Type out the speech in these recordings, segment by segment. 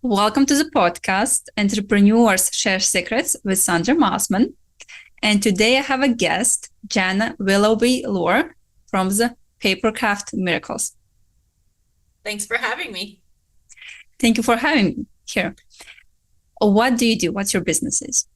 Welcome to the podcast, Entrepreneurs Share Secrets with Sandra Mossman. And today I have a guest, Janna Willoughby-Lohr from the Papercraft Miracles. Thanks for having me. Thank you for having me here. What do you do? What's your business is?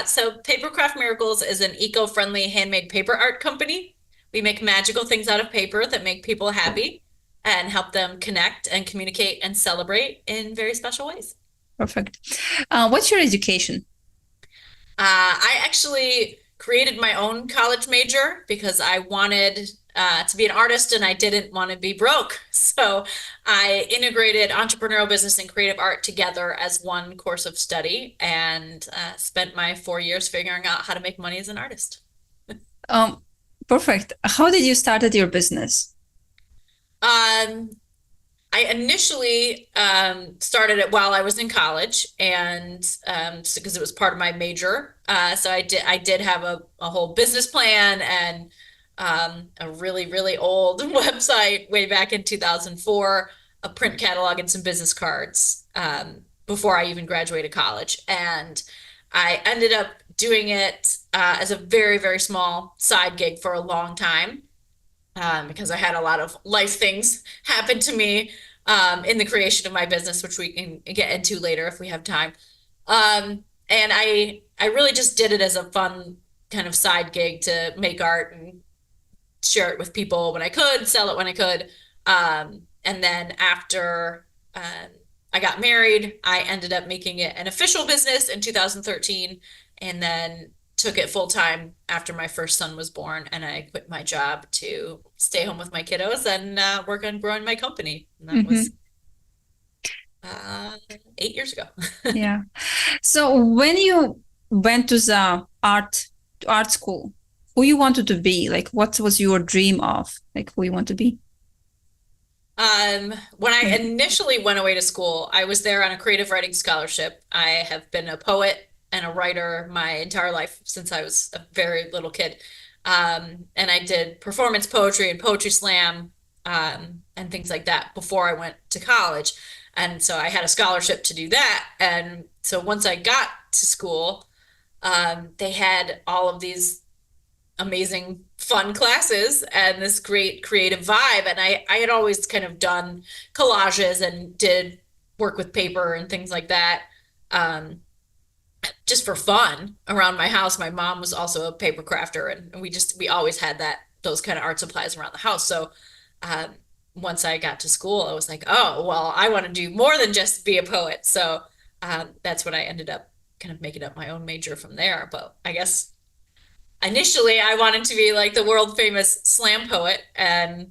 So Papercraft Miracles is an eco-friendly handmade paper art company. We make magical things out of paper that make people happy and help them connect and communicate and celebrate in very special ways. Perfect. What's your education? I actually created my own college major because I wanted to be an artist and I didn't want to be broke. So I integrated entrepreneurial business and creative art together as one course of study and spent my 4 years figuring out how to make money as an artist. Perfect. How did you start your business? Um, I initially started it while I was in college, and because it was part of my major. So I did have a whole business plan and a really old website way back in 2004, a print catalog and some business cards before I even graduated college. And I ended up doing it as a very small side gig for a long time because I had a lot of life things happen to me in the creation of my business, which we can get into later if we have time. And I really just did it as a fun kind of side gig to make art and share it with people when I could, sell it when I could. And then after I got married, I ended up making it an official business in 2013, and then took it full time after my first son was born, and I quit my job to stay home with my kiddos and work on growing my company. And that was 8 years ago. Yeah. So when you went to the art school, who you wanted to be? Like, what was your dream of? Like, who you want to be? When I initially went away to school, I was there on a creative writing scholarship. I have been a poet and a writer my entire life since I was a very little kid. And I did performance poetry and poetry slam and things like that before I went to college. And so I had a scholarship to do that. And so once I got to school, they had all of these amazing fun classes and this great creative vibe. And I had always kind of done collages and did work with paper and things like that. Just for fun around my house. My mom was also a paper crafter, and we always had those kind of art supplies around the house. So once I got to school, I was like, oh, well, I want to do more than just be a poet. So that's what I ended up kind of making up my own major from there. But I guess initially I wanted to be like the world famous slam poet. And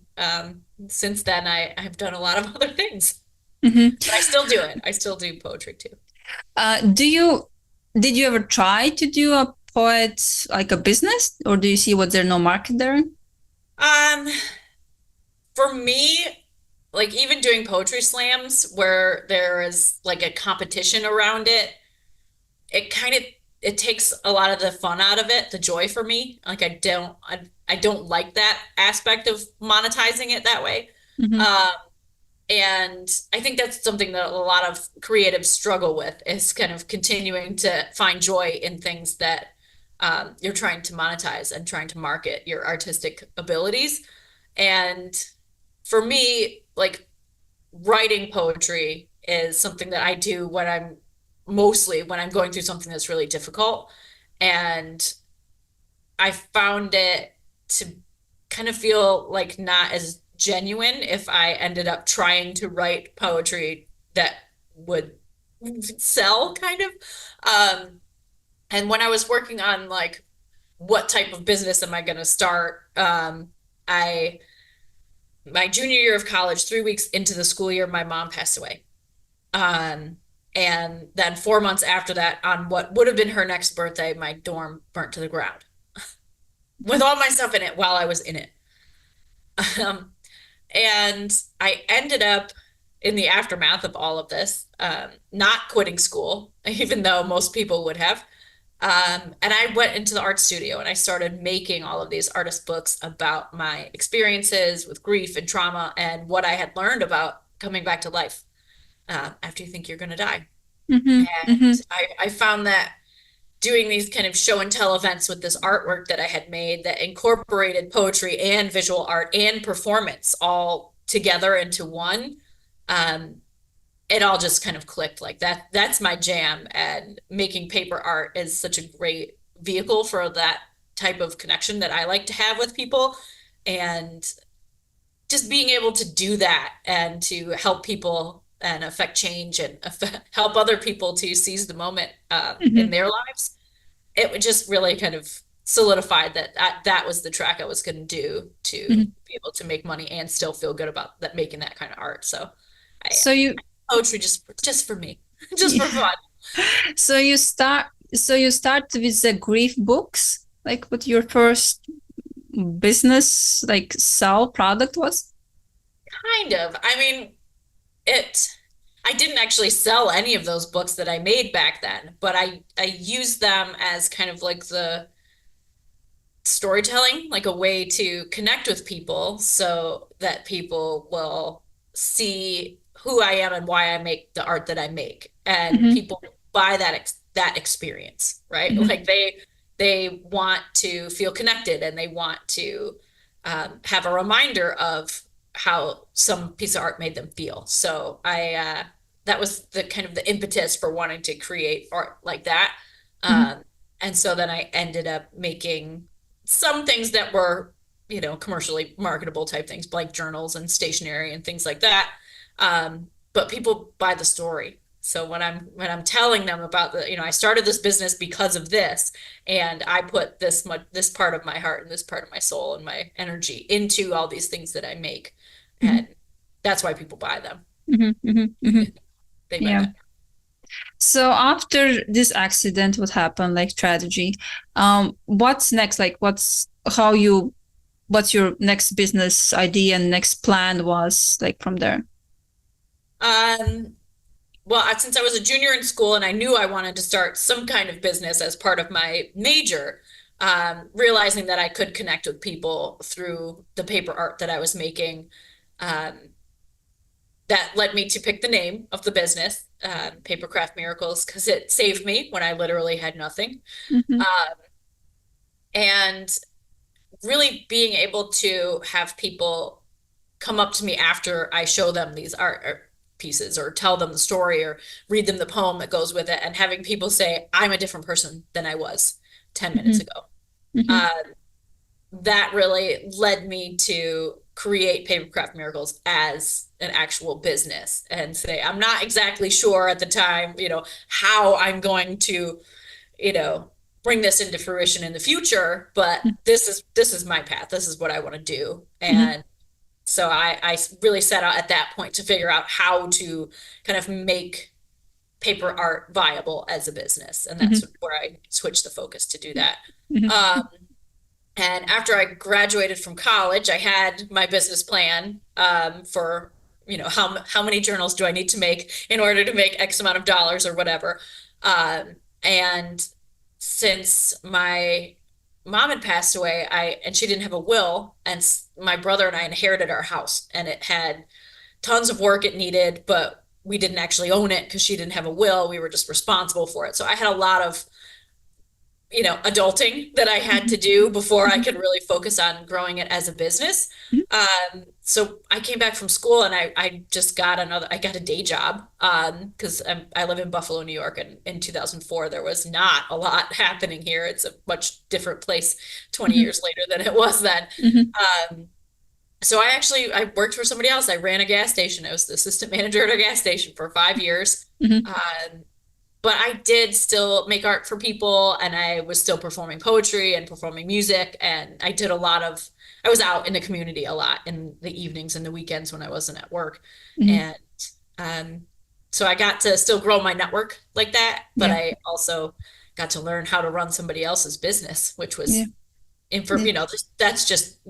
since then I've done a lot of other things. But I still do it. I still do poetry too. Did you ever try to do a poet like a business, or do you see was there no market there? Um, for me, like even doing poetry slams where there is like a competition around it, it kind of it takes a lot of the fun out of it, the joy for me. Like I don't like that aspect of monetizing it that way. Mm-hmm. Um, and I think that's something that a lot of creatives struggle with is kind of continuing to find joy in things that you're trying to monetize and trying to market your artistic abilities. And for me, like writing poetry is something that I do when I'm going through something that's really difficult. And I found it to kind of feel like not as genuine if I ended up trying to write poetry that would sell kind of. And when I was working on like what type of business am I going to start, I my junior year of college, 3 weeks into the school year, my mom passed away. Um, and then 4 months after that, on what would have been her next birthday, my dorm burnt to the ground with all my stuff in it while I was in it. Um, and I ended up in the aftermath of all of this, not quitting school, even though most people would have. And I went into the art studio and I started making all of these artist books about my experiences with grief and trauma and what I had learned about coming back to life. after you think you're going to die. Mm-hmm. Mm-hmm. And I found that doing these kind of show and tell events with this artwork that I had made that incorporated poetry and visual art and performance all together into one, um, it all just kind of clicked like that. That's my jam. And making paper art is such a great vehicle for that type of connection that I like to have with people. And just being able to do that and to help people and affect change and help other people to seize the moment in Mm-hmm. their lives, it would just really kind of solidified that that was the track I was going to do to Mm-hmm. be able to make money and still feel good about that making that kind of art. So I So you, poetry just for me, just for fun. so you start with the grief books, like what your first business, like sell product was? Kind of. I mean, it I didn't actually sell any of those books that I made back then, but I used them as kind of like the storytelling, like a way to connect with people so that people will see who I am and why I make the art that I make. And Mm-hmm. people buy that experience, right? Mm-hmm. Like they want to feel connected and they want to have a reminder of how some piece of art made them feel. So I that was the kind of the impetus for wanting to create art like that. Mm-hmm. Um, and so then I ended up making some things that were, commercially marketable type things, like journals and stationery and things like that. But people buy the story. So when I'm telling them about I started this business because of this, and I put this part of my heart and this part of my soul and my energy into all these things that I make, Mm-hmm. and that's why people buy them. Mm-hmm. Mm-hmm. Mm-hmm. They buy Yeah. that. So after this accident, what happened, like tragedy, what's next? Like what's your next business idea and next plan was like from there? Um, well, since I was a junior in school and I knew I wanted to start some kind of business as part of my major, realizing that I could connect with people through the paper art that I was making, um, that led me to pick the name of the business, Papercraft Miracles, because it saved me when I literally had nothing. Mm-hmm. Um, and really being able to have people come up to me after I show them these art pieces or tell them the story or read them the poem that goes with it, and having people say, I'm a different person than I was 10 minutes Mm-hmm. ago. Mm-hmm. Uh, that really led me to create Papercraft Miracles as an actual business and say, I'm not exactly sure at the time, how I'm going to, you know, bring this into fruition in the future, but this is my path. This is what I want to do. Mm-hmm. And so I really set out at that point to figure out how to kind of make paper art viable as a business. And Mm-hmm. that's where I switched the focus to do that. Mm-hmm. Um, and after I graduated from college, I had my business plan for, how many journals do I need to make in order to make X amount of dollars or whatever. And since my mom had passed away, and she didn't have a will, and my brother and I inherited our house, and it had tons of work it needed, but we didn't actually own it because she didn't have a will. We were just responsible for it. So I had a lot of adulting that I had to do before I could really focus on growing it as a business. So I came back from school and I just got I got a day job because I live in Buffalo, New York, and in 2004 there was not a lot happening here. It's a much different place 20 Mm-hmm. years later than it was then. Mm-hmm. Um, so I worked for somebody else. I ran a gas station. I was the assistant manager at a gas station for 5 years. Mm-hmm. But I did still make art for people, and I was still performing poetry and performing music. And I was out in the community a lot in the evenings and the weekends when I wasn't at work. Mm-hmm. And um, so I got to still grow my network like that, but Yeah. I also got to learn how to run somebody else's business, which Yeah. was, Yeah. that's just,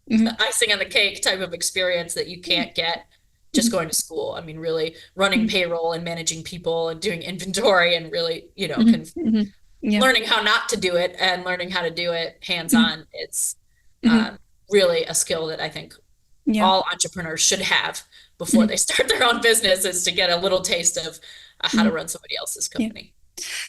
Mm-hmm. the icing on the cake type of experience that you can't get just going to school. I mean, really running Mm-hmm. payroll and managing people and doing inventory and really, Mm-hmm. Mm-hmm. Yeah. learning how not to do it and learning how to do it Mm-hmm. hands-on. It's Mm-hmm. really a skill that I think Yeah. all entrepreneurs should have before they start their own business, is to get a little taste of how to run somebody else's company.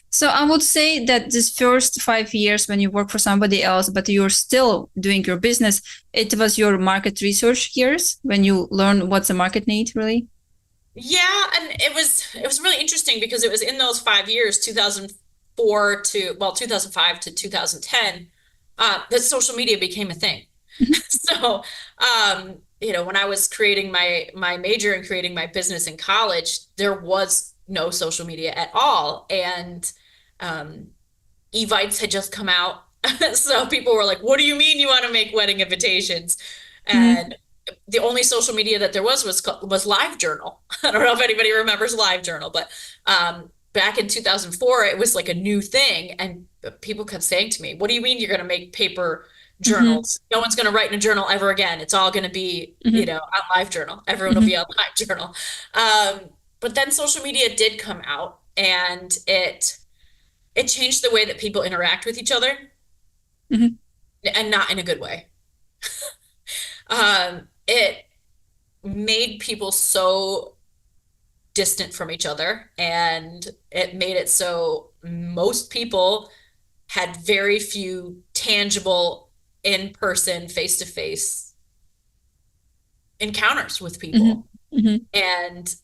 So I would say that this first 5 years when you work for somebody else, but you're still doing your business, it was your market research years when you learn what's the market need, really? Yeah, and it was really interesting because it was in those 5 years, 2004 to, well, 2005 to 2010, that social media became a thing. So, when I was creating my major and creating my business in college, there was no social media at all, and Evites had just come out. So people were like, "What do you mean you want to make wedding invitations?" And the only social media that there was LiveJournal. I don't know if anybody remembers LiveJournal, but back in 2004, it was like a new thing, and people kept saying to me, "What do you mean you're going to make paper journals? No one's going to write in a journal ever again. It's all going to be, on LiveJournal. Everyone will be on LiveJournal." But then social media did come out, and it changed the way that people interact with each other, and not in a good way. It made people so distant from each other, and it made it so most people had very few tangible, in-person, face-to-face encounters with people. And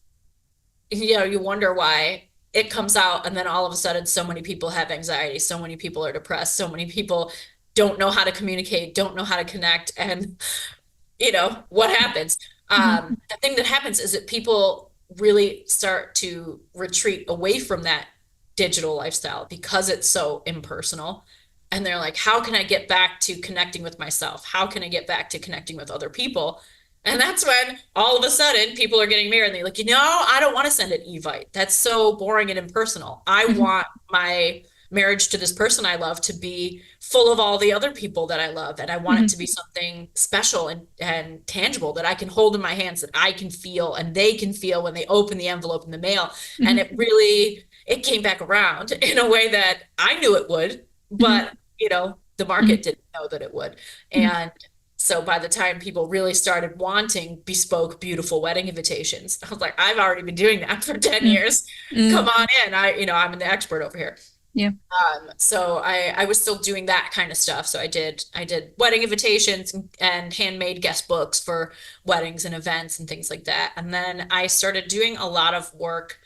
you wonder why it comes out, and then all of a sudden so many people have anxiety, so many people are depressed, so many people don't know how to communicate, don't know how to connect, and what happens? The thing that happens is that people really start to retreat away from that digital lifestyle because it's so impersonal. And they're like, how can I get back to connecting with myself? How can I get back to connecting with other people? And that's when all of a sudden people are getting married and they're like, I don't want to send an Evite. That's so boring and impersonal. I want my marriage to this person I love to be full of all the other people that I love. And I want it to be something special and tangible that I can hold in my hands, that I can feel and they can feel when they open the envelope in the mail. And it came back around in a way that I knew it would, but the market didn't know that it would. And so by the time people really started wanting bespoke, beautiful wedding invitations, I was like, I've already been doing that for 10 years. Come on in. I'm the expert over here. Yeah. So I was still doing that kind of stuff. So I did wedding invitations and handmade guest books for weddings and events and things like that. And then I started doing a lot of work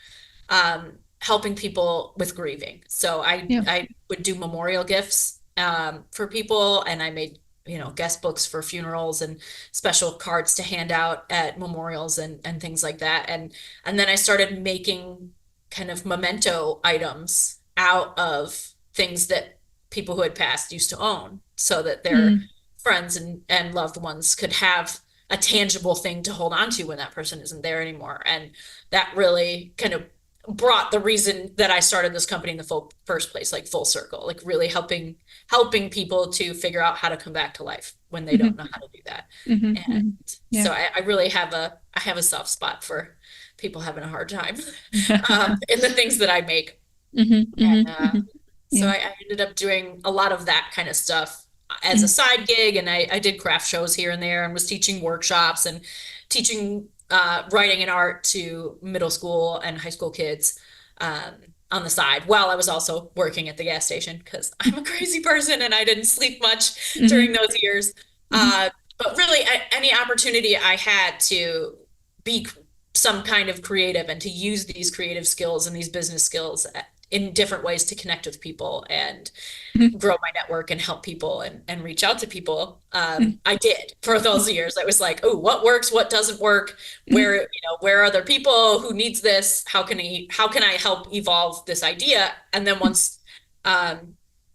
helping people with grieving. So I would do memorial gifts for people, and I made guest books for funerals and special cards to hand out at memorials and things like that. And then I started making kind of memento items out of things that people who had passed used to own, so that their friends and loved ones could have a tangible thing to hold on to when that person isn't there anymore. And that really kind of brought the reason that I started this company in the first place, like full circle, like really helping people to figure out how to come back to life when they don't know how to do that. And so I really have a soft spot for people having a hard time in the things that I make. So I ended up doing a lot of that kind of stuff as a side gig, and I did craft shows here and there, and was teaching workshops and teaching writing and art to middle school and high school kids on the side, while I was also working at the gas station, because I'm a crazy person and I didn't sleep much during those years. But really, any opportunity I had to be some kind of creative and to use these creative skills and these business skills in different ways to connect with people and grow my network and help people and reach out to people. I did for those years. I was like, oh, what works? What doesn't work? Where are there people who needs this? How can I help evolve this idea? And then once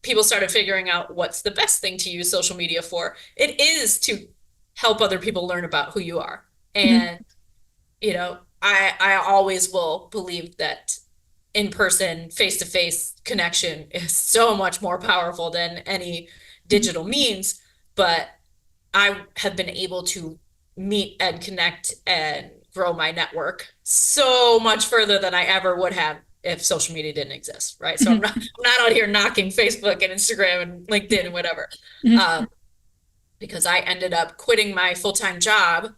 people started figuring out what's the best thing to use social media for, it is to help other people learn about who you are. And, I always will believe that in-person, face-to-face connection is so much more powerful than any digital means. But I have been able to meet and connect and grow my network so much further than I ever would have if social media didn't exist, right? So I'm not out here knocking Facebook and Instagram and LinkedIn and whatever, because I ended up quitting my full-time job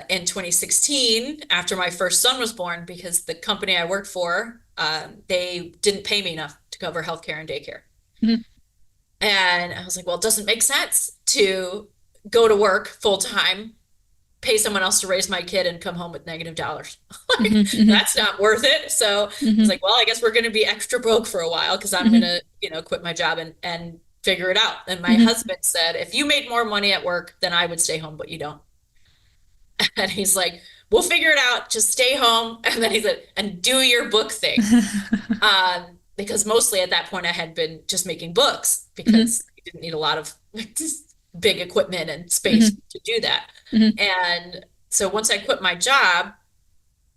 in 2016 after my first son was born because the company I worked for, they didn't pay me enough to cover healthcare and daycare. Mhm. And I was like, well, it doesn't make sense to go to work full time, pay someone else to raise my kid and come home with negative dollars. Like, Mhm. Mhm. that's not worth it. So I was Mhm. like, well, I guess we're going to be extra broke for a while because I'm going Mhm. to, quit my job and figure it out. And my Mhm. husband said, if you made more money at work, then I would stay home, but you don't. And he's like, we'll figure it out. Just stay home. And then he said, and do your book thing. Because mostly at that point I had been just making books Mhm. because I didn't need a lot of big equipment and space Mhm. to do that. Mhm. And so once I quit my job,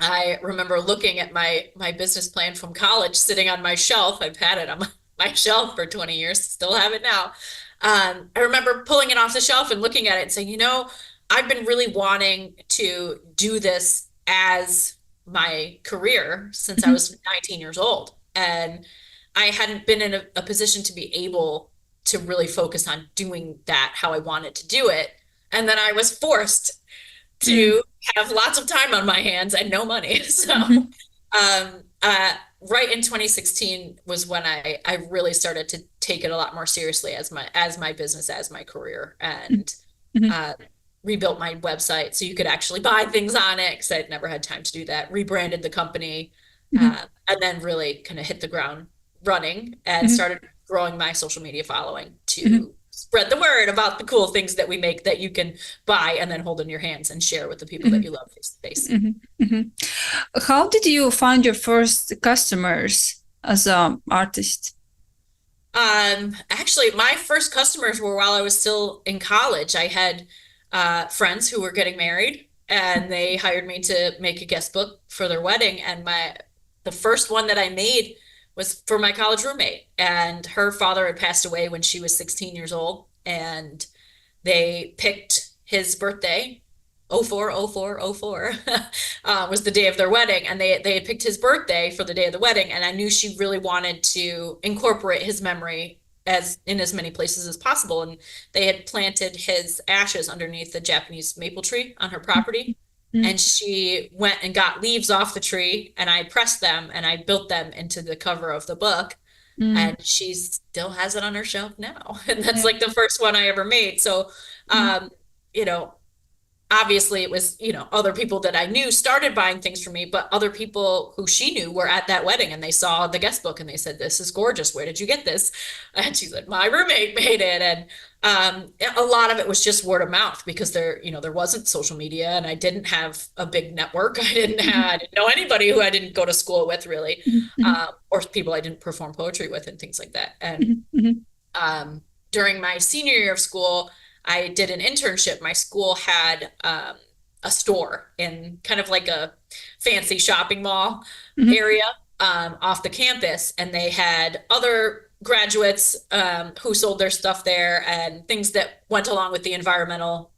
I remember looking at my business plan from college sitting on my shelf. I've had it on my shelf for 20 years, still have it now. I remember pulling it off the shelf and looking at it and saying, I've been really wanting to do this as my career since I Mhm. was 19 years old. And I hadn't been in a position to be able to really focus on doing that how I wanted to do it. And then I was forced Mhm. to have lots of time on my hands and no money. So, Mhm. right in 2016 was when I really started to take it a lot more seriously as my business, as my career, and Mhm. uh, rebuilt my website so you could actually buy things on it because I'd never had time to do that. Rebranded the company, Mhm. and then really kind of hit the ground running and Mhm. started growing my social media following Mhm. to spread the word about the cool things that we make that you can buy and then hold in your hands and share with the people that Mhm. you love face to face. Mhm. Mhm. How did you find your first customers as an artist? Actually, my first customers were while I was still in college. I had friends who were getting married, and they hired me to make a guest book for their wedding. And the first one that I made was for my college roommate, and her father had passed away when she was 16 years old, and they picked his birthday. 040404 was the day of their wedding, and they had picked his birthday for the day of the wedding, and I knew she really wanted to incorporate his memory as in as many places as possible, and they had planted his ashes underneath the Japanese maple tree on her property, Mhm. and she went and got leaves off the tree, and I pressed them and I built them into the cover of the book, Mhm. and she still has it on her shelf now. And that's Yeah. like the first one I ever made. So, Mhm. um, you know, obviously it was, other people that I knew started buying things for me, but other people who she knew were at that wedding and they saw the guest book and they said, this is gorgeous. Where did you get this? And she said, my roommate made it. And a lot of it was just word of mouth because there wasn't social media and I didn't have a big network. I didn't know anybody who I didn't go to school with really, Mhm. Mhm. or people I didn't perform poetry with and things like that. And Mhm. Mhm. um, during my senior year of school, I did an internship. My school had a store in kind of like a fancy shopping mall Mhm. area off the campus, and they had other graduates who sold their stuff there and things that went along with the environmental,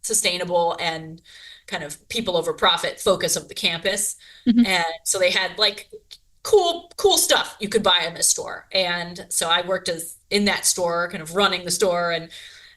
sustainable, and kind of people over profit focus of the campus. Mhm. And so they had like cool stuff you could buy in this store. And so I worked as in that store, kind of running the store and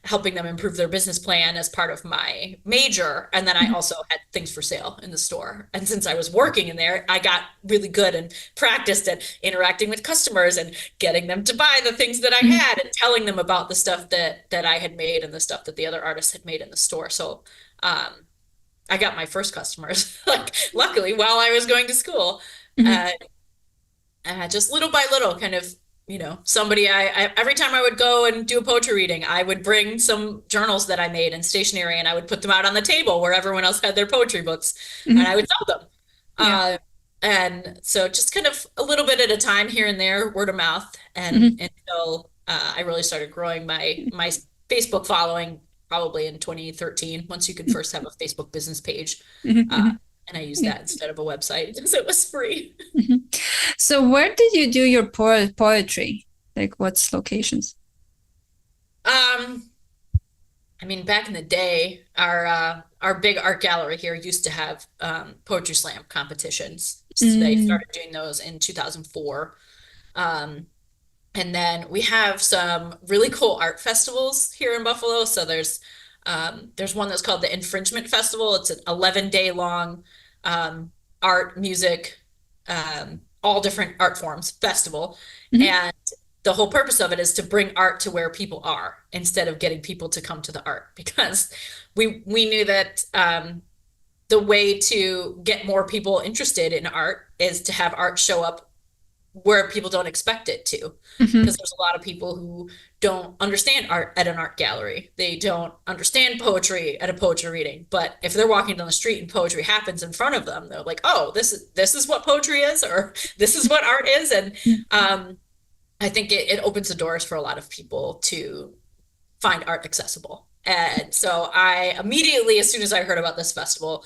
helping them improve their business plan as part of my major. And then I Mhm. also had things for sale in the store. And since I was working in there, I got really good and practiced at interacting with customers and getting them to buy the things that I Mhm. had and telling them about the stuff that I had made and the stuff that the other artists had made in the store. So I got my first customers, like luckily while I was going to school. Mhm. Uh, just little by little, kind of, somebody every time I would go and do a poetry reading, I would bring some journals that I made and stationery and I would put them out on the table where everyone else had their poetry books and I Mhm. would sell them. Yeah. Uh, and so just kind of a little bit at a time here and there, word of mouth, and Mhm. until I really started growing my Facebook following probably in 2013, once you could first have a Facebook business page. Mhm. Uh, Mhm. and I used Yeah. that instead of a website because it was free. Mhm. So where did you do your poetry? Like what's locations? Um, I mean, back in the day, our big art gallery here used to have poetry slam competitions. They Mm. started doing those in 2004. Um, and then we have some really cool art festivals here in Buffalo. So there's There's one that's called the Infringement Festival. It's an 11-day long art, music, all different art forms festival. Mhm. And the whole purpose of it is to bring art to where people are instead of getting people to come to the art, because we knew that the way to get more people interested in art is to have art show up where people don't expect it to. Mhm. Because there's a lot of people who don't understand art at an art gallery. They don't understand poetry at a poetry reading. But if they're walking down the street and poetry happens in front of them, they're like, oh, this is what poetry is, or this is what art is. And I think it opens the doors for a lot of people to find art accessible. And so I immediately, as soon as I heard about this festival,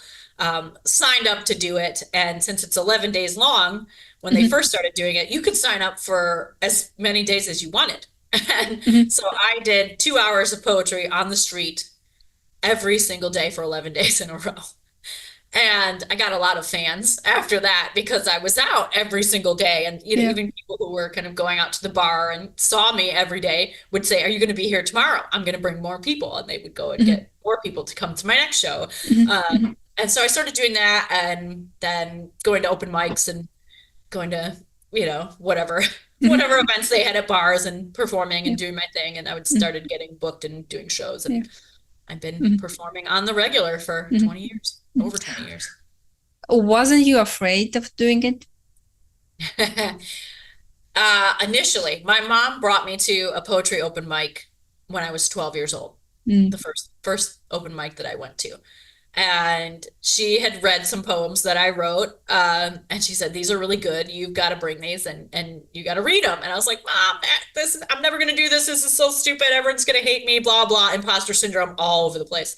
signed up to do it. And since it's 11 days long, when they Mhm. first started doing it, you could sign up for as many days as you wanted. And Mhm. so I did 2 hours of poetry on the street every single day for 11 days in a row. And I got a lot of fans after that because I was out every single day. And Yeah. even people who were kind of going out to the bar and saw me every day would say, are you going to be here tomorrow? I'm going to bring more people. And they would go and Mhm. get more people to come to my next show. Mhm. Mhm. And so I started doing that, and then going to open mics and going to, whatever, Mhm. whatever events they had at bars, and performing Yeah. and doing my thing. And I would Mhm. started getting booked and doing shows. Yeah. And I've been Mhm. performing on the regular for Mhm. 20 years, Mhm. over 20 years. Wasn't you afraid of doing it? Initially, my mom brought me to a poetry open mic when I was 12 years old, Mm. the first open mic that I went to. And she had read some poems that I wrote, and she said, "These are really good. You've got to bring these, and you got to read them." And I was like, "Mom, I'm never going to do this. This is so stupid. Everyone's going to hate me. Blah blah. Imposter syndrome all over the place."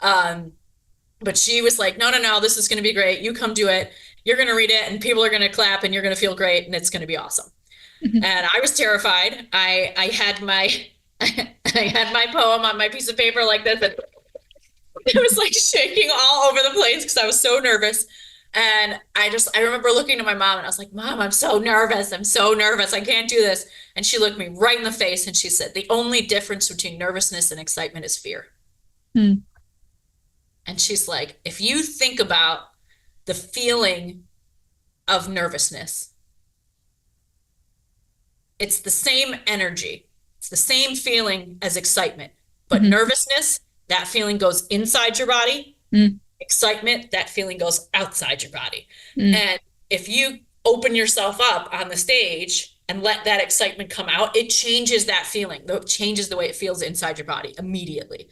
Um, but she was like, "No, no, no. This is going to be great. You come do it. You're going to read it, and people are going to clap, and you're going to feel great, and it's going to be awesome." Mhm. And I was terrified. I had my I had my poem on my piece of paper like this, and it was like shaking all over the place because I was so nervous. And I remember looking at my mom and I was like, Mom, I'm so nervous. I'm so nervous. I can't do this. And she looked me right in the face and she said, the only difference between nervousness and excitement is fear. Mm. And she's like, if you think about the feeling of nervousness, it's the same energy. It's the same feeling as excitement. But Mhm. nervousness, that feeling goes inside your body. Mm. Excitement, that feeling goes outside your body. Mm. And if you open yourself up on the stage and let that excitement come out, it changes that feeling. It changes the way it feels inside your body immediately.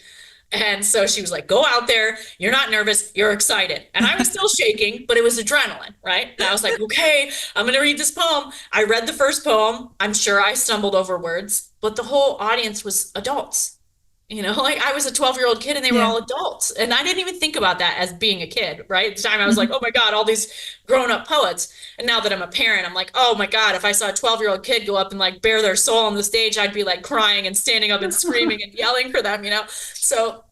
And so she was like, go out there. You're not nervous. You're excited. And I was still shaking, but it was adrenaline, right? And I was like, okay, I'm going to read this poem. I read the first poem. I'm sure I stumbled over words, but the whole audience was adults. Like I was a 12-year-old kid and they were Yeah. all adults. And I didn't even think about that as being a kid, right? At the time I was like, Mhm. oh my God, all these grown-up poets. And now that I'm a parent, I'm like, oh my God, if I saw a 12-year-old kid go up and like bare their soul on the stage, I'd be like crying and standing up and screaming and yelling for them. So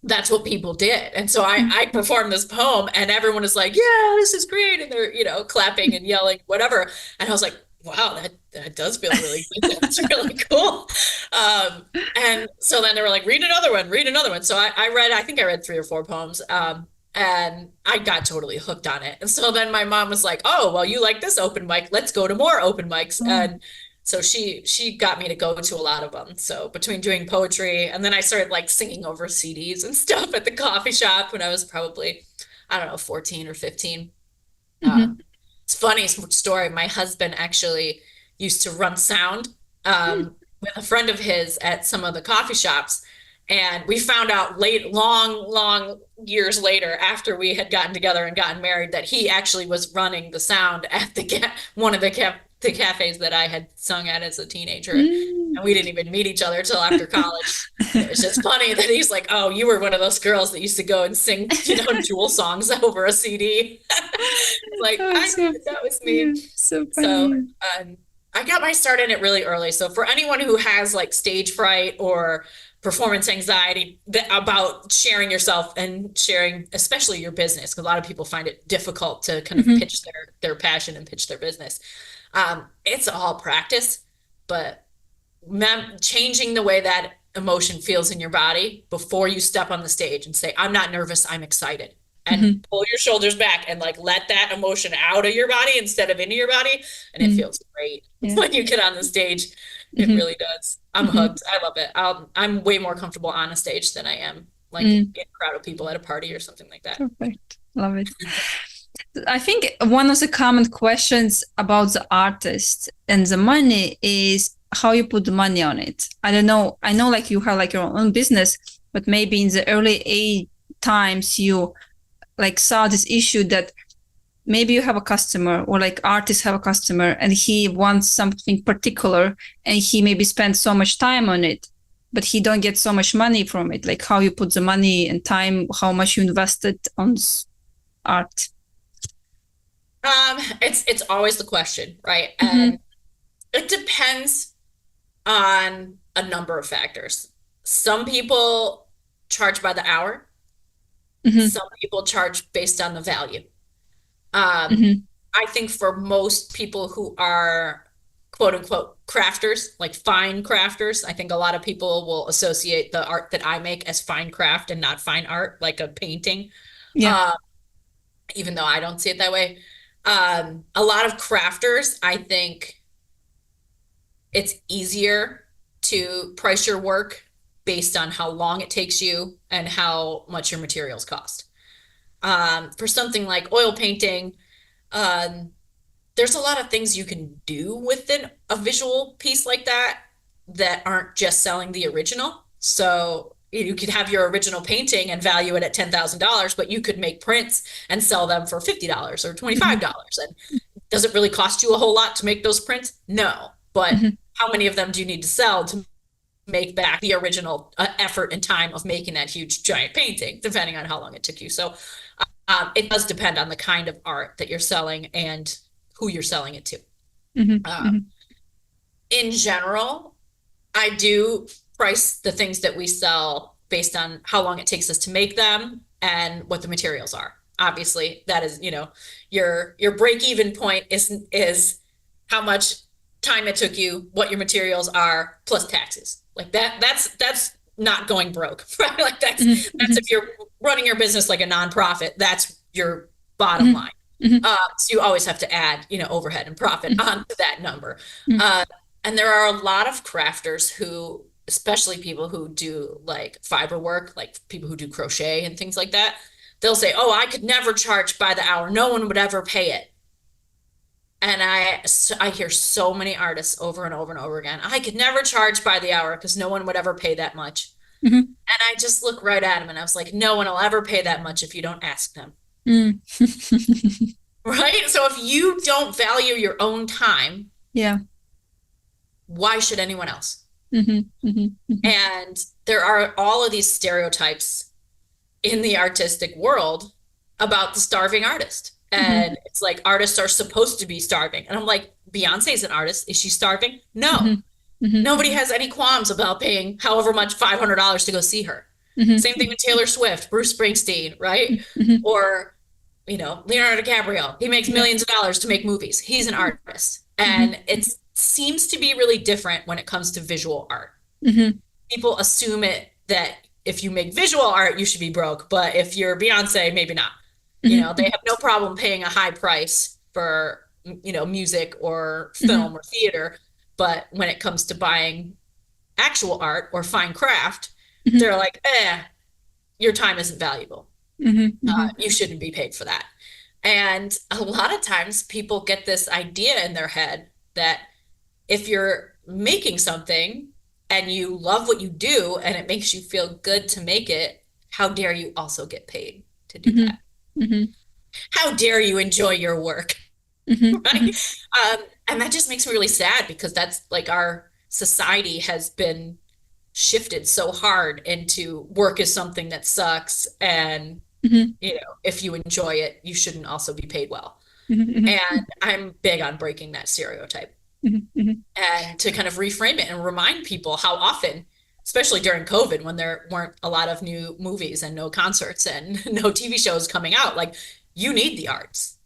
that's what people did. And so I performed this poem and everyone is like, yeah, this is great. And they're, clapping and yelling, whatever. And I was like, wow, that does feel really good. That's really cool. And so then they were like, read another one, read another one. So I think I read 3 or 4 poems. And I got totally hooked on it. And so then my mom was like, oh, well, you like this open mic. Let's go to more open mics. Oh. And so she got me to go to a lot of them. So between doing poetry and then I started like singing over CDs and stuff at the coffee shop when I was probably, I don't know, 14 or 15. Mhm. It's funny story. My husband actually used to run sound Mm. with a friend of his at some of the coffee shops. And we found out long, long years later, after we had gotten together and gotten married, that he actually was running the sound at one of the cafes that I had sung at as a teenager. Mm. And we didn't even meet each other till after college. And it was just funny that he's like, "Oh, you were one of those girls that used to go and sing, Jewel songs over a CD." Like, Oh, I so that was yeah, me. so So, funny. I got my start in it really early. So for anyone who has like stage fright or performance anxiety about sharing yourself and sharing, especially your business, because a lot of people find it difficult to kind of Mhm. pitch their passion and pitch their business. It's all practice, but changing the way that emotion feels in your body before you step on the stage and say, I'm not nervous, I'm excited. Mm-hmm. And pull your shoulders back and like let that emotion out of your body instead of into your body. And it Mm-hmm. feels great Yeah. when you get on the stage. It Mm-hmm. really does. I'm Mm-hmm. hooked. I love it. I'm way more comfortable on a stage than I am like Mm. in a crowd of people at a party or something like that. Perfect. Love it. I think one of the common questions about the artist and the money is how you put the money on it. I don't know. I know like you have like your own business, but maybe in the early times you like saw this issue that maybe you have a customer or like artists have a customer and he wants something particular and he maybe spends so much time on it, but he don't get so much money from it. Like how you put the money and time, how much you invested on art. It's always the question, right? Mm-hmm. And it depends on a number of factors. Some people charge by the hour. Mm-hmm. Some people charge based on the value. Mm-hmm. I think for most people who are quote unquote crafters, like fine crafters, I think a lot of people will associate the art that I make as fine craft and not fine art, like a painting. Yeah. Even though I don't see it that way. A lot of crafters, I think it's easier to price your work based on how long it takes you and how much your materials cost. For something like oil painting, there's a lot of things you can do within a visual piece like that that aren't just selling the original. So you could have your original painting and value it at $10,000, but you could make prints and sell them for $50 or $25. And does it really cost you a whole lot to make those prints? No. But Mm-hmm. how many of them do you need to sell to make back the original effort and time of making that huge giant painting, depending on how long it took you? So it does depend on the kind of art that you're selling and who you're selling it to. Mm-hmm. In general, I do price the things that we sell based on how long it takes us to make them and what the materials are. Obviously, that is, your break-even point is how much time it took you, what your materials are, plus taxes. Like that's not going broke, right? Like that's if you're running your business like a nonprofit, that's your bottom line. So you always have to add, overhead and profit onto that number. And there are a lot of crafters who, especially people who do like fiber work, like people who do crochet and things like that, they'll say, oh, I could never charge by the hour. No one would ever pay it. And I hear so many artists over and over and over again, I could never charge by the hour because no one would ever pay that much. Mm-hmm. And I just look right at him and I was like, no one will ever pay that much if you don't ask them. Right? So if you don't value your own time, yeah, why should anyone else? Mm-hmm. And there are all of these stereotypes in the artistic world about the starving artist. And it's like artists are supposed to be starving. And I'm like, Beyonce is an artist. Is she starving? No. Nobody has any qualms about paying however much, $500 to go see her. Same thing with Taylor Swift, Bruce Springsteen, right? Or, Leonardo DiCaprio. He makes millions of dollars to make movies. He's an artist. And it seems to be really different when it comes to visual art. People assume that if you make visual art, you should be broke. But if you're Beyonce, maybe not. They have no problem paying a high price for, music or film or theater. But when it comes to buying actual art or fine craft, they're like, your time isn't valuable. You shouldn't be paid for that. And a lot of times people get this idea in their head that if you're making something and you love what you do and it makes you feel good to make it, how dare you also get paid to do that? How dare you enjoy your work? Right? And that just makes me really sad because that's like our society has been shifted so hard into work is something that sucks. And, if you enjoy it, you shouldn't also be paid well. And I'm big on breaking that stereotype and to kind of reframe it and remind people how often, especially during COVID, when there weren't a lot of new movies and no concerts and no TV shows coming out, like you need the arts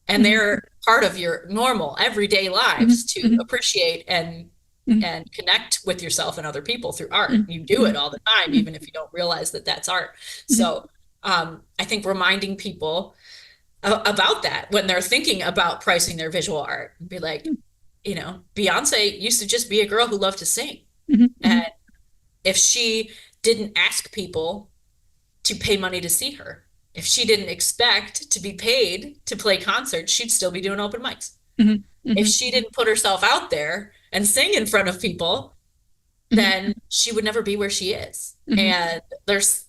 and they're part of your normal everyday lives to appreciate and and connect with yourself and other people through art. You do it all the time, even if you don't realize that that's art. So I think reminding people about that when they're thinking about pricing their visual art, be like, you know, Beyonce used to just be a girl who loved to sing. And if she didn't ask people to pay money to see her, if she didn't expect to be paid to play concerts, she'd still be doing open mics. If she didn't put herself out there and sing in front of people, then she would never be where she is. And there's,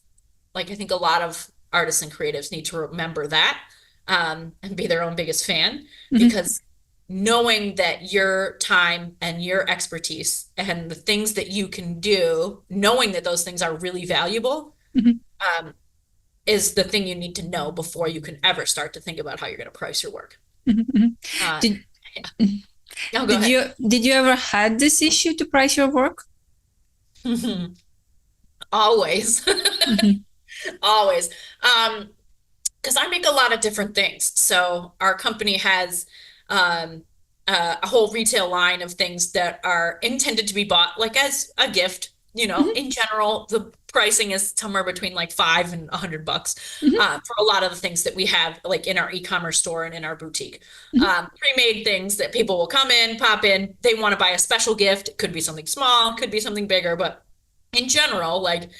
like, I think a lot of artists and creatives need to remember that, and be their own biggest fan, because knowing that your time and your expertise and the things that you can do, knowing that those things are really valuable, is the thing you need to know before you can ever start to think about how you're going to price your work. Did you ever had this issue to price your work? Always. Always. Because I make a lot of different things. So our company has a whole retail line of things that are intended to be bought like as a gift. You know, in general, the pricing is somewhere between like $5 and $100 for a lot of the things that we have, like in our e-commerce store and in our boutique. Pre-made things that people will come in, pop in, they want to buy a special gift. It could be something small, could be something bigger, but in general, like,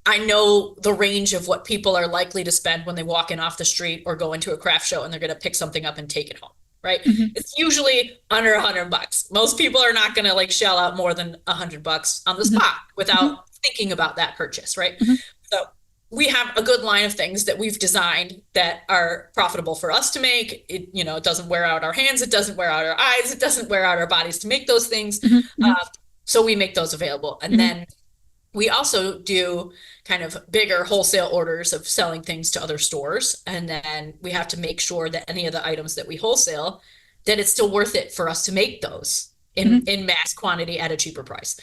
I know the range of what people are likely to spend when they walk in off the street or go into a craft show and they're going to pick something up and take it home, right? It's usually under $100. Most people are not going to like shell out more than $100 on the spot without thinking about that purchase, right? So we have a good line of things that we've designed that are profitable for us to make. It, you know, it doesn't wear out our hands, it doesn't wear out our eyes, it doesn't wear out our bodies to make those things. So we make those available. And then we also do kind of bigger wholesale orders of selling things to other stores. And then we have to make sure that any of the items that we wholesale, that it's still worth it for us to make those in mass quantity at a cheaper price.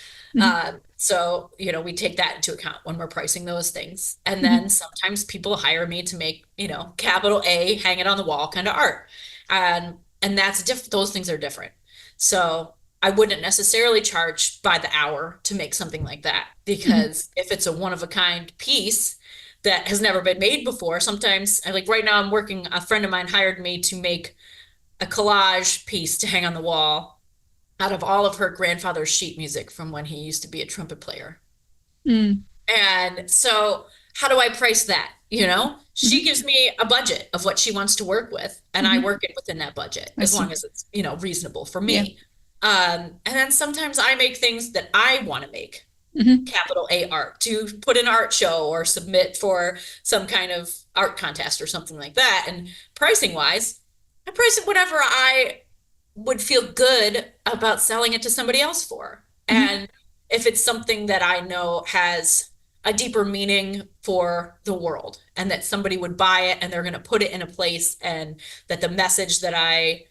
So, you know, we take that into account when we're pricing those things. And then sometimes people hire me to make, you know, capital A, hang it on the wall kind of art. And that's those things are different. So I wouldn't necessarily charge by the hour to make something like that, because if it's a one-of-a-kind piece that has never been made before, sometimes, like right now I'm working, a friend of mine hired me to make a collage piece to hang on the wall out of all of her grandfather's sheet music from when he used to be a trumpet player. And so how do I price that? You know, she gives me a budget of what she wants to work with, and I work it within that budget as long as it's, you know, reasonable for me. And then sometimes I make things that I want to make, capital A art, to put in an art show or submit for some kind of art contest or something like that. And pricing wise, I price it whatever I would feel good about selling it to somebody else for. And if it's something that I know has a deeper meaning for the world and that somebody would buy it and they're going to put it in a place, and that the message that I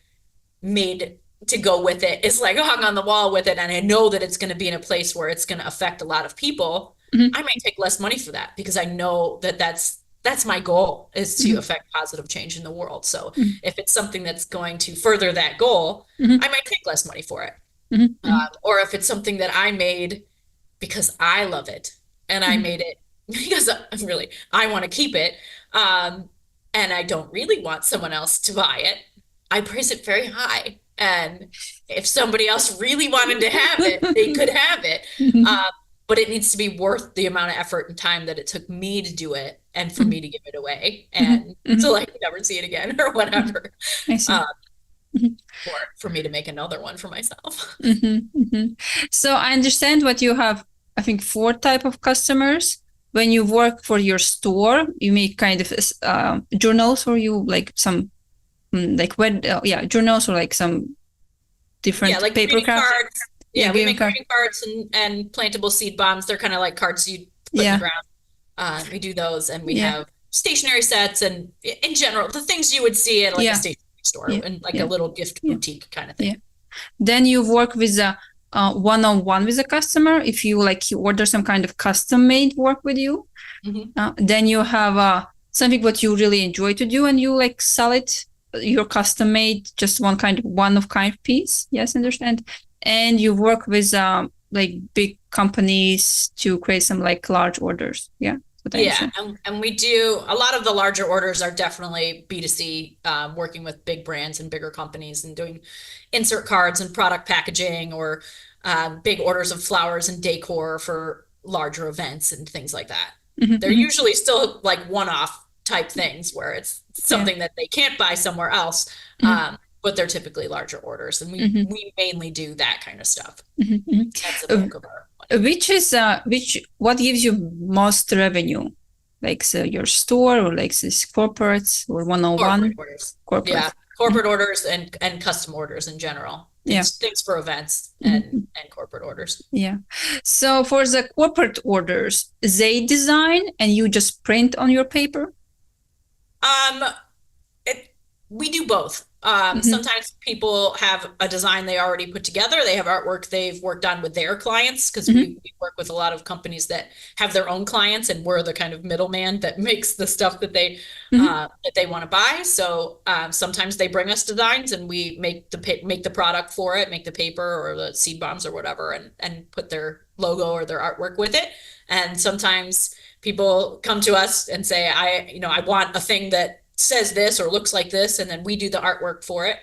made to go with it is like hung on the wall with it, and I know that it's going to be in a place where it's going to affect a lot of people, I might take less money for that, because I know that that's my goal, is to affect positive change in the world. So if it's something that's going to further that goal, I might take less money for it. Or if it's something that I made because I love it, and I made it because I want to keep it, and I don't really want someone else to buy it, I price it very high. And if somebody else really wanted to have it, they could have it. But it needs to be worth the amount of effort and time that it took me to do it, and for me to give it away, and to like never see it again or whatever. I see. Or for me to make another one for myself. So I understand what you have, I think 4 type of customers. When you work for your store, you make kind of journals, or you like some like journals, or like some different like paper cards. We make cards. greeting cards and plantable seed bombs. They're kind of like cards you put in the ground. We do those, and we have stationery sets, and in general the things you would see at like a stationery store and like a little gift boutique kind of thing. Then you work with a one-on-one with a customer. If you order some kind of custom-made work with you, then you have something what you really enjoy to do, and you sell it, your custom-made, just one of kind piece. Yes, understand. And you work with like big companies to create some like large orders. Yeah. What I Yeah, understand. and we do a lot of the larger orders are definitely B2C, working with big brands and bigger companies and doing insert cards and product packaging or big orders of flowers and decor for larger events and things like that. Hmm. They're Hmm. usually still like one-off type things where it's Yeah. something that they can't buy somewhere else, Hmm. but they're typically larger orders, and we Hmm. we mainly do that kind of stuff. Hmm. That's the Hmm. bulk of our money. What gives you most revenue? Like so your store or like this corporates or Corporate 101 orders. Yeah, corporate? corporate orders and custom orders in general. Yeah. Things for events Mhm. and corporate orders. Yeah. So for the corporate orders, they design and you just print on your paper? Um, it we do both. Hmm. Sometimes people have a design they already put together. They have artwork they've worked on with their clients because Hmm. we work with a lot of companies that have their own clients, and we're the kind of middleman that makes the stuff Hmm. that they want to buy. So sometimes they bring us designs, and we make the product for it, make the paper or the seed bombs or whatever, and put their logo or their artwork with it. And sometimes people come to us and say, I want a thing that says this or looks like this, and then we do the artwork for it.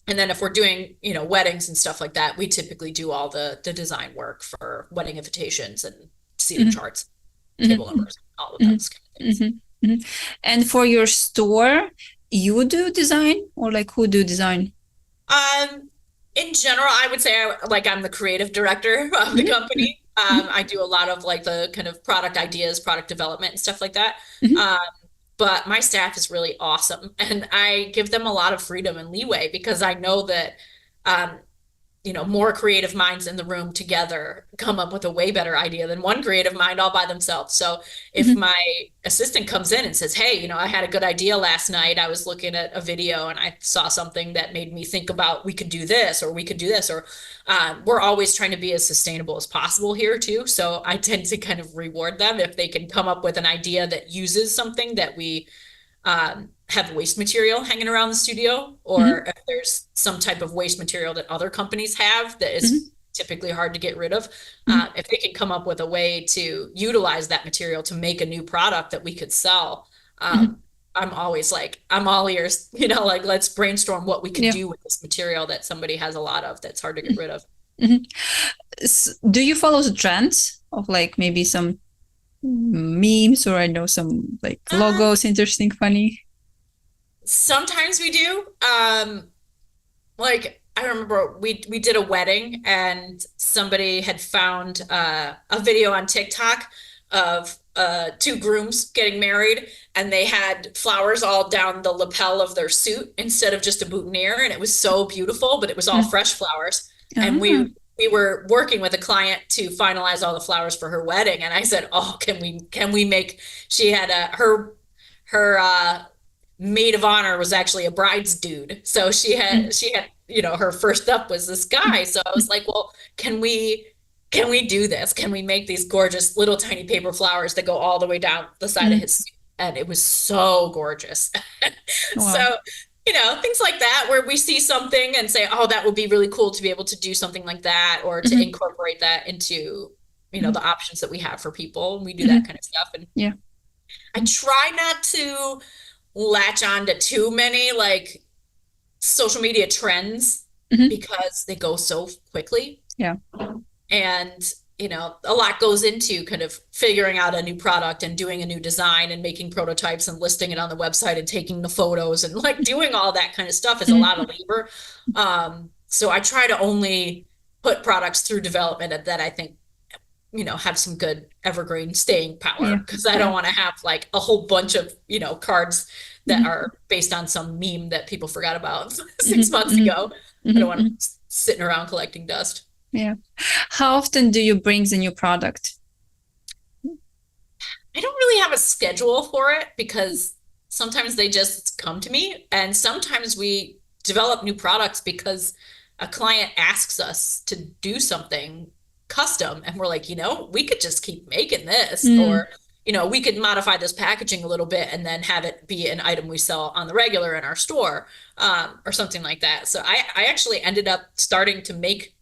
And then if we're doing, weddings and stuff like that, we typically do all the design work for wedding invitations and seating Hmm. charts, table Hmm. numbers, all of Hmm. those kind of things. Hmm. Hmm. And for your store, you do design or like who do design? Um, in general, I would say I'm the creative director of the Hmm. company. I do a lot of like the kind of product ideas, product development, and stuff like that. Hmm. Um, but my staff is really awesome, and I give them a lot of freedom and leeway because I know that um, more creative minds in the room together come up with a way better idea than one creative mind all by themselves. So if Hmm. my assistant comes in and says, "Hey, I had a good idea last night. I was looking at a video and I saw something that made me think about we could do this or we could do this," or we're always trying to be as sustainable as possible here too. So I tend to kind of reward them if they can come up with an idea that uses something that we have waste material hanging around the studio, Hmm. or if there's some type of waste material that other companies have that is Hmm. typically hard to get rid of. Hmm. If they can come up with a way to utilize that material to make a new product that we could sell, Hmm. I'm always like, I'm all ears, like let's brainstorm what we could Yeah. do with this material that somebody has a lot of that's hard to get rid of. Hmm. Do you follow the trends of like maybe some memes or I know some like Um, logos, interesting, funny? Sometimes we do. Like I remember we did a wedding and somebody had found a video on TikTok of two grooms getting married, and they had flowers all down the lapel of their suit instead of just a boutonniere, and it was so beautiful, but it was all Mm. fresh flowers. And Ah. we were working with a client to finalize all the flowers for her wedding, and I said, "Oh, can we make?" She had her maid of honor was actually a bride's dude. So Mm. she had, her first up was this guy. So I was like, well, can we do this? Can we make these gorgeous little tiny paper flowers that go all the way down the side of Mm. his suit? And it was so gorgeous. Wow. So, things like that where we see something and say, oh, that would be really cool to be able to do something like that or to Hmm. incorporate that into, Hmm. the options that we have for people. And we do that Hmm. kind of stuff. And Yeah. I try not to latch on to too many like social media trends Hmm. because they go so quickly. Yeah. And, a lot goes into kind of figuring out a new product and doing a new design and making prototypes and listing it on the website and taking the photos and like doing all that kind of stuff is a lot of Hmm. labor. So I try to only put products through development that I think have some good evergreen staying Yeah. power because I Yeah. don't want to have like a whole bunch of, cards that Hmm. are based on some meme that people forgot about Hmm. 6 months Hmm. ago. I don't want Hmm. them sitting around collecting dust. Yeah. How often do you bring the new product? I don't really have a schedule for it because sometimes they just come to me, and sometimes we develop new products because a client asks us to do something custom, and we're like, we could just keep making this, Mm. or we could modify this packaging a little bit and then have it be an item we sell on the regular in our store, or something like that. So I actually ended up starting to make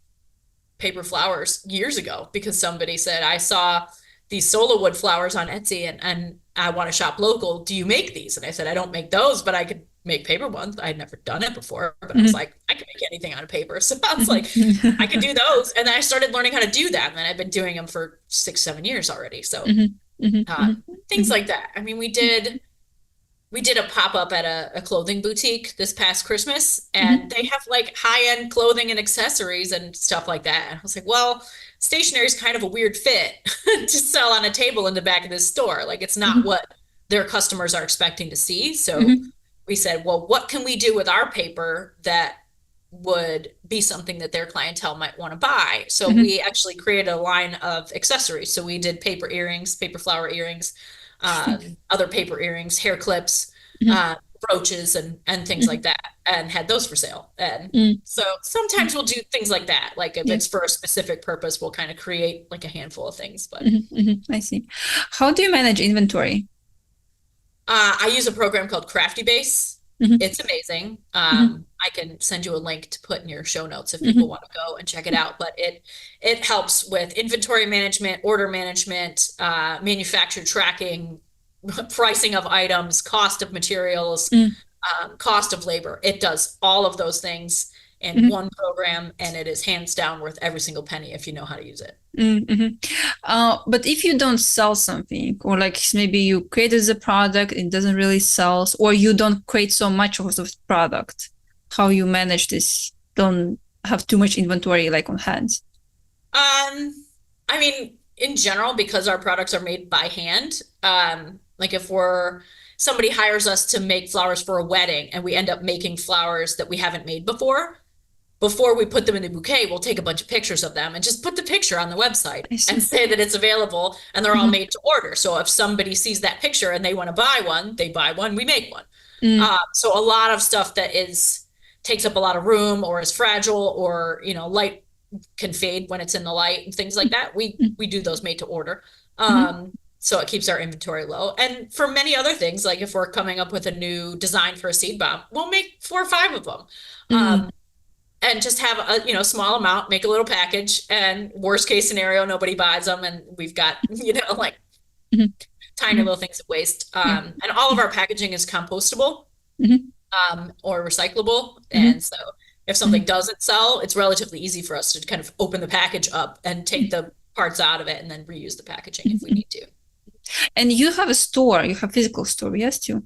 paper flowers years ago because somebody said, I saw these solo wood flowers on Etsy and I want to shop local. Do you make these? And I said, I don't make those, but I could make paper ones. I had never done it before, but I was like, I can make anything out of paper. So I was like, I could do those. And then I started learning how to do that. And then I've been doing them for 6, 7 years already. So things like that. I mean, we did a pop-up at a clothing boutique this past Christmas, and they have like high-end clothing and accessories and stuff like that. And I was like, well, stationery is kind of a weird fit to sell on a table in the back of this store. Like, it's not what their customers are expecting to see. So we said, well, what can we do with our paper that would be something that their clientele might want to buy? So we actually created a line of accessories. So we did paper earrings, paper flower earrings, other paper earrings, hair clips, brooches, and things like that, and had those for sale. And so sometimes we'll do things like that. Like if it's for a specific purpose, we'll kind of create like a handful of things. But I see. How do you manage inventory? I use a program called Craftybase. It's amazing. I can send you a link to put in your show notes if people want to go and check it out. But it helps with inventory management, order management, manufacturer tracking, pricing of items, cost of materials, cost of labor. It does all of those things in one program, and it is hands down worth every single penny if you know how to use it. But if you don't sell something, or like maybe you created the product, it doesn't really sell, or you don't create so much of the product, how you manage this? Don't have too much inventory like on hand. I mean, in general, because our products are made by hand, like if somebody hires us to make flowers for a wedding and we end up making flowers that we haven't made before we put them in the bouquet, we'll take a bunch of pictures of them and just put the picture on the website and say that it's available, and they're all made to order. So if somebody sees that picture and they want to buy one, they buy one, we make one. So a lot of stuff that takes up a lot of room or is fragile, or, light can fade when it's in the light and things like that, we do those made to order. So it keeps our inventory low. And for many other things, like if we're coming up with a new design for a seed bomb, we'll make 4 or 5 of them. And just have a small amount, make a little package, and worst case scenario, nobody buys them, and we've got like tiny little things of waste. And all of our packaging is compostable or recyclable. And so if something doesn't sell, it's relatively easy for us to kind of open the package up and take the parts out of it and then reuse the packaging if we need to. And you have a store, you have a physical store, yes, too?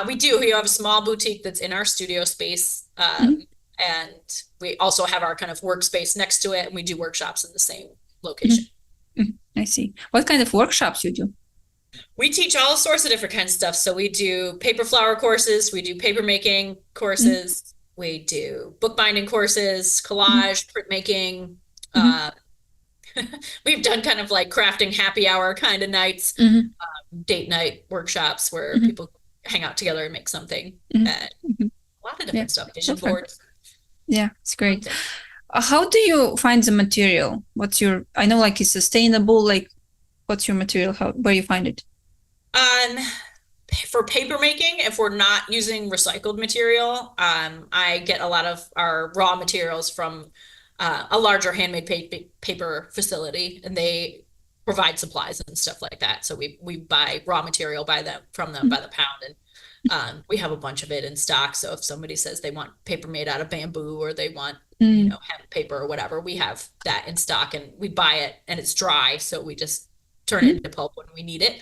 We do. We have a small boutique that's in our studio space. And we also have our kind of workspace next to it, and we do workshops in the same location. I see. What kind of workshops you do? We teach all sorts of different kinds of stuff. So we do paper flower courses, we do paper making courses, we do bookbinding courses, collage, printmaking. We've done kind of like crafting happy hour kind of nights, date night workshops where people hang out together and make something. And a lot of different stuff, vision boards. Yeah, it's great. How do you find the material? I know like it's sustainable, like what's your material, where you find it? For paper making, if we're not using recycled material, I get a lot of our raw materials from a larger handmade paper facility, and they provide supplies and stuff like that. So we buy raw material from them by the pound, and we have a bunch of it in stock. So if somebody says they want paper made out of bamboo, or they want hemp paper or whatever, we have that in stock, and we buy it and it's dry, so we just turn it into pulp when we need it.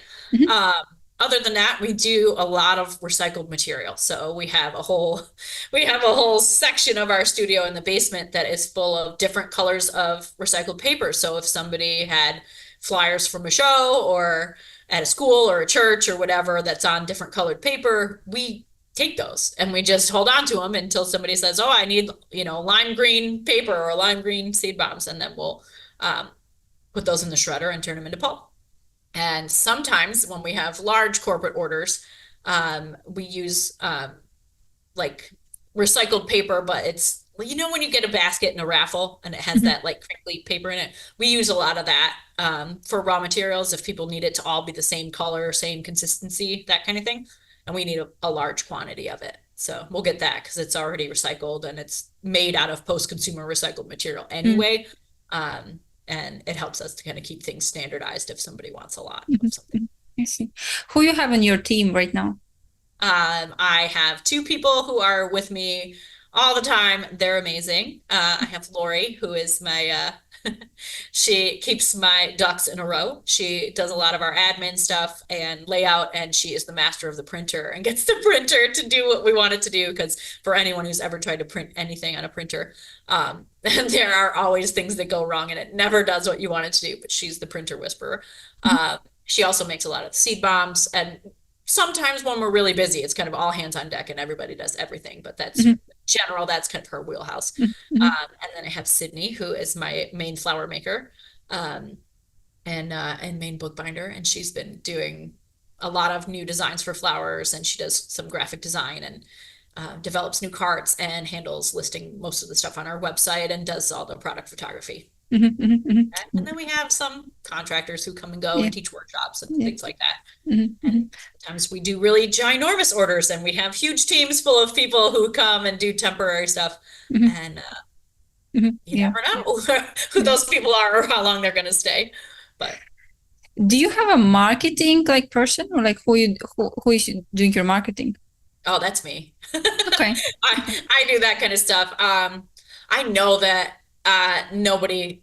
Other than that, we do a lot of recycled material. So we have a whole section of our studio in the basement that is full of different colors of recycled paper. So if somebody had flyers from a show or at a school or a church or whatever that's on different colored paper, we take those and we just hold on to them until somebody says, oh, I need, lime green paper or lime green seed bombs. And then we'll put those in the shredder and turn them into pulp. And sometimes when we have large corporate orders, we use like recycled paper, but it's well, you know, when you get a basket in a raffle and it has that like crinkly paper in it, we use a lot of that for raw materials if people need it to all be the same color, same consistency, that kind of thing. And we need a large quantity of it. So we'll get that because it's already recycled and it's made out of post-consumer recycled material anyway. And it helps us to kind of keep things standardized if somebody wants a lot of something. I see. Who you have in your team right now? I have two people who are with me all the time. They're amazing. I have Lori, who is my, she keeps my ducks in a row. She does a lot of our admin stuff and layout, and she is the master of the printer and gets the printer to do what we want it to do. Because for anyone who's ever tried to print anything on a printer, there are always things that go wrong and it never does what you want it to do, but she's the printer whisperer. She also makes a lot of seed bombs, and sometimes when we're really busy, it's kind of all hands on deck and everybody does everything, but that's general, that's kind of her wheelhouse. And then I have Sydney, who is my main flower maker, and main bookbinder. And she's been doing a lot of new designs for flowers, and she does some graphic design and develops new carts and handles listing most of the stuff on our website and does all the product photography. And then we have some contractors who come and go and teach workshops and things like that. And sometimes we do really ginormous orders, and we have huge teams full of people who come and do temporary stuff. And you never know who those people are or how long they're going to stay. But do you have a marketing like person, or like who is doing your marketing? Oh, that's me. Okay. I do that kind of stuff. I know that nobody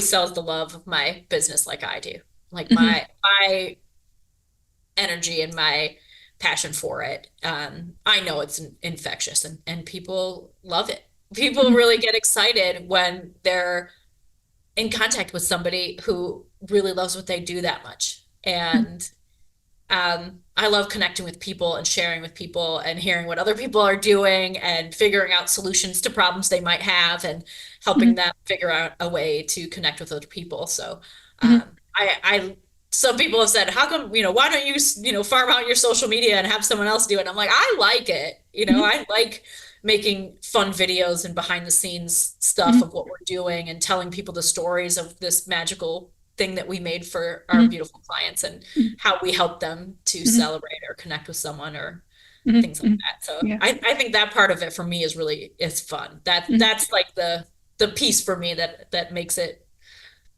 sells the love of my business like I do. Like my energy and my passion for it. I know it's infectious, and people love it. People really get excited when they're in contact with somebody who really loves what they do that much. And I love connecting with people and sharing with people and hearing what other people are doing and figuring out solutions to problems they might have and helping them figure out a way to connect with other people. So some people have said, how come, why don't you, farm out your social media and have someone else do it? And I'm like, I like it. I like making fun videos and behind the scenes stuff of what we're doing and telling people the stories of this magical thing that we made for our beautiful clients and how we help them to celebrate or connect with someone or things like that. So I think that part of it for me is fun. That's like the piece for me that makes it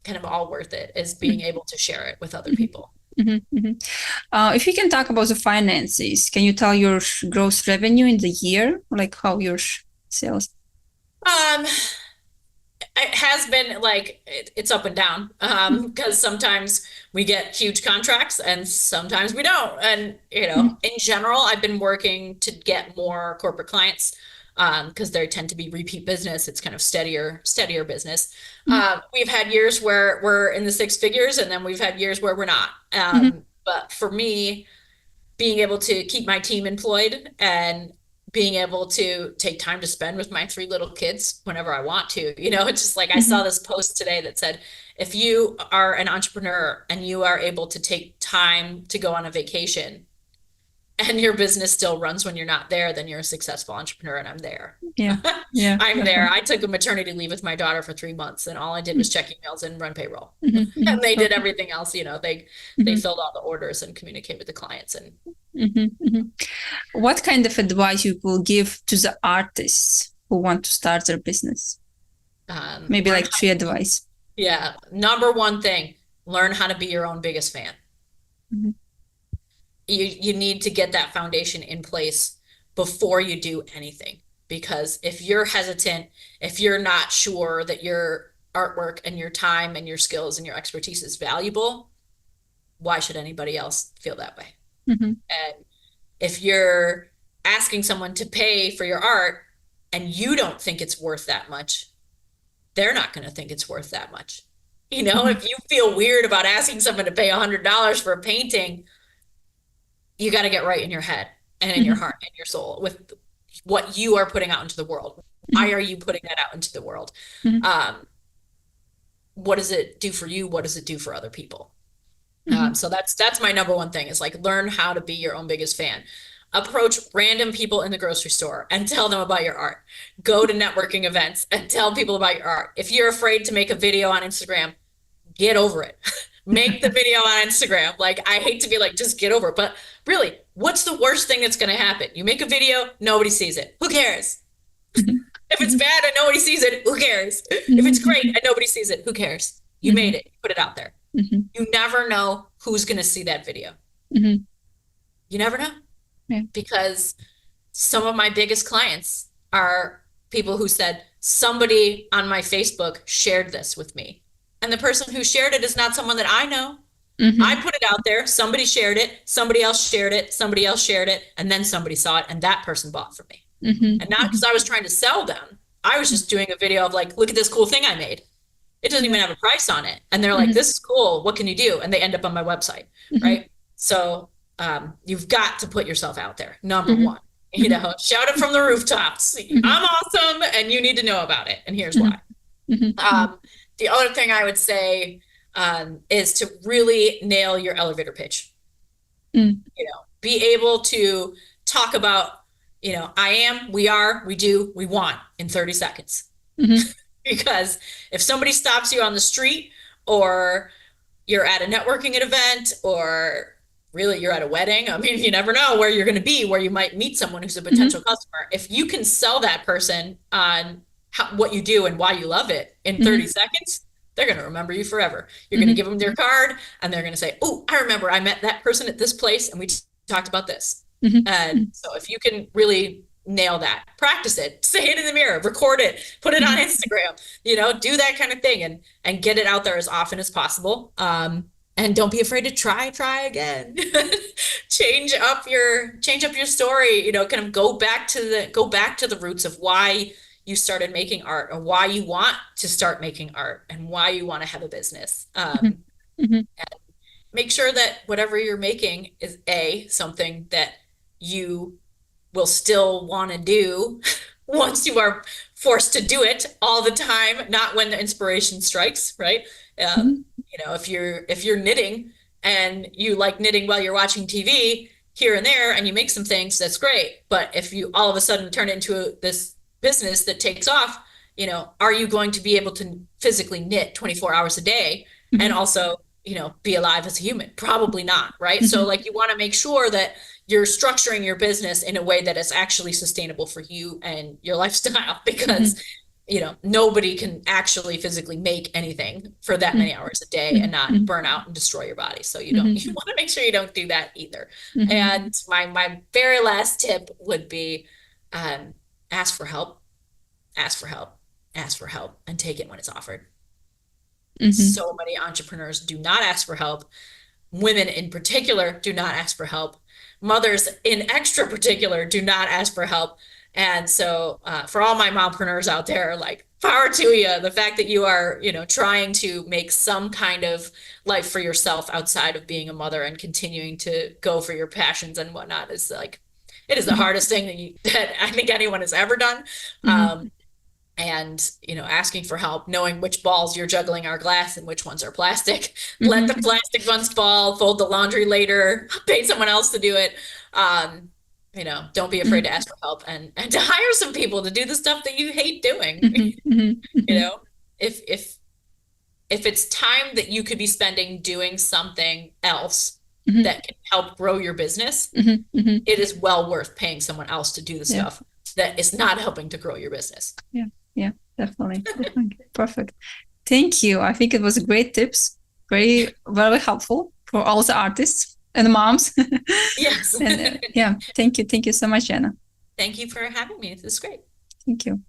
kind of all worth it, is being able to share it with other people. If you can talk about the finances, can you tell your gross revenue in the year, like how your sales? It has been like it's up and down because sometimes we get huge contracts and sometimes we don't. And in general, I've been working to get more corporate clients because they tend to be repeat business. It's kind of steadier business. We've had years where we're in the six figures, and then we've had years where we're not. But for me, being able to keep my team employed and being able to take time to spend with my three little kids whenever I want to, it's just like I saw this post today that said, if you are an entrepreneur and you are able to take time to go on a vacation and your business still runs when you're not there, then you're a successful entrepreneur. And I'm there. Yeah. I'm there. I took a maternity leave with my daughter for 3 months, and all I did was check emails and run payroll. And they did everything else. They filled all the orders and communicate with the clients. And what kind of advice you will give to the artists who want to start their business? Maybe like 3 advice. Yeah. Number one thing, learn how to be your own biggest fan. You need to get that foundation in place before you do anything, because if you're hesitant, if you're not sure that your artwork and your time and your skills and your expertise is valuable, why should anybody else feel that way? And if you're asking someone to pay for your art and you don't think it's worth that much, they're not going to think it's worth that much. If you feel weird about asking someone to pay $100 for a painting, you got to get right in your head and in your heart and your soul with what you are putting out into the world. Why are you putting that out into the world? What does it do for you? What does it do for other people? So that's my number one thing, is like, learn how to be your own biggest fan. approach random people in the grocery store and tell them about your art. Go to networking events and tell people about your art. If you're afraid to make a video on Instagram, get over it. Make the video on Instagram. Like, I hate to be like, just get over it. But really, what's the worst thing that's going to happen? You make a video, nobody sees it. Who cares? If it's bad and nobody sees it, who cares? If it's great and nobody sees it, who cares? You made it. You put it out there. You never know who's going to see that video. You never know. Yeah. Because some of my biggest clients are people who said, somebody on my Facebook shared this with me. And the person who shared it is not someone that I know. I put it out there. Somebody shared it. Somebody else shared it. Somebody else shared it. And then somebody saw it. And that person bought from me. And not because I was trying to sell them. I was just doing a video of like, look at this cool thing I made. It doesn't even have a price on it. And they're like, this is cool. What can you do? And they end up on my website. Right. So you've got to put yourself out there. Number one, you know, shout it from the rooftops. I'm awesome. And you need to know about it. And here's why. The other thing I would say is to really nail your elevator pitch. You know, be able to talk about, you know, I am, we are, we do, we want in 30 seconds. Because if somebody stops you on the street, or you're at a networking event, or really you're at a wedding, I mean, you never know where you're going to be, where you might meet someone who's a potential customer. If you can sell that person on what you do and why you love it in 30 seconds, they're going to remember you forever. You're going to give them their card and they're going to say, oh, I remember I met that person at this place and we talked about this. And so if you can really nail that, practice it, say it in the mirror, record it, put it on Instagram, you know, do that kind of thing and get it out there as often as possible. And don't be afraid to try again. change up your story, you know, kind of go back to the roots of why you started making art, or why you want to start making art, and why you want to have a business. And make sure that whatever you're making is something that you will still want to do once you are forced to do it all the time, not when the inspiration strikes, right? You know, if you're knitting and you like knitting while you're watching TV here and there, and you make some things, that's great. But if you all of a sudden turn it into this business that takes off, you know, are you going to be able to physically knit 24 hours a day and also, you know, be alive as a human? Probably not, right? So like, you want to make sure that you're structuring your business in a way that is actually sustainable for you and your lifestyle, because you know, nobody can actually physically make anything for that many hours a day and not burn out and destroy your body. So you want to make sure you don't do that either. And my very last tip would be, ask for help, and take it when it's offered. So many entrepreneurs do not ask for help. Women in particular do not ask for help. Mothers in extra particular do not ask for help. And so for all my mompreneurs out there, like, power to you. The fact that you are, you know, trying to make some kind of life for yourself outside of being a mother and continuing to go for your passions and whatnot is like, it is the hardest thing that I think anyone has ever done. And, you know, asking for help, knowing which balls you're juggling are glass and which ones are plastic. Let the plastic ones fall, fold the laundry later, pay someone else to do it. You know, don't be afraid to ask for help and to hire some people to do the stuff that you hate doing. You know, if it's time that you could be spending doing something else that can help grow your business, it is well worth paying someone else to do the stuff that is not helping to grow your business. Yeah, definitely. Perfect. Thank you. I think it was great tips. Very helpful for all the artists and the moms. Yes. And, yeah. Thank you. Thank you so much, Janna. Thank you for having me. This is great. Thank you.